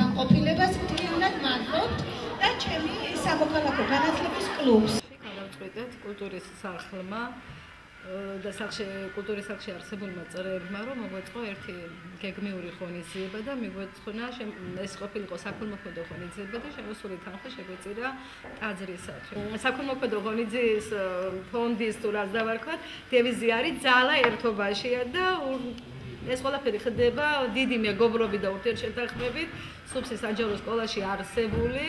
განყოფილებას მთლიანად მადლობთ და ჩემი სამოქალაქო განათლების კლუბს. გადავწყვიტეთ კულტურის სახლმა და კულტურის სახლში არსებულმა წევრებმა, რომ მოგვეწყო ერთი გეგმიური ღონისძიება და მიგვეძღვნა ეს ყოფილიყო საქველმოქმედო ღონისძიება და შემოსული თანხა შეგვეწირა ტაძრისათვის. საქველმოქმედო ღონისძიების ფონდის თუ რაც დავარქვათ, დევიზი არის ძალა ერთობაშია და ეს ყველაფერი ხდება დიდი მეგობრობით და ურთიერთშეთანხმებით სუფსის საჯარო სკოლაში არსებული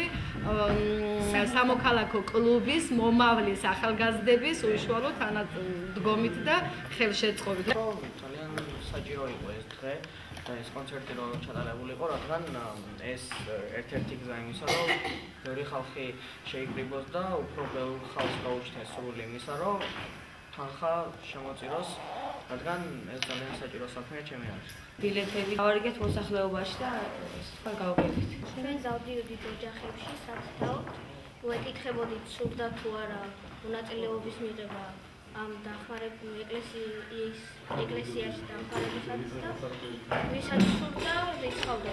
სამოქალაქო კლუბის მომავლის ახალგაზრდების უშუალო თანადგომით და ხელშეწყობით. ძალიან საჭირო იყო ეს დღე და ეს კონცერტი რო ჩატარებული იყო, რადგან ეს ერთ-ერთი გზა იმისა, რომ ბევრი ხალხი შეიკრიბოს და უფრო ბევრ ხალხს გაუჩნდეს სურვილი იმისა, რომ თანხა შემოწიროს, რადგან ეს ძალიან საჭირო საქმეა ჩემი აზრით. ბილეთები გავარიგეთ მოსახლეობაში და სხვა გავგებით. ჩვენ დავდიოდით ოჯახებში, სათდაოდ, ვეკითხებოდით სურდა თუ არა მონაწილეობის მიღება ამ დახმარებულ ეკლესიაში დამხმარებისათვის და ვისაც სურდა, რიცხვავდა.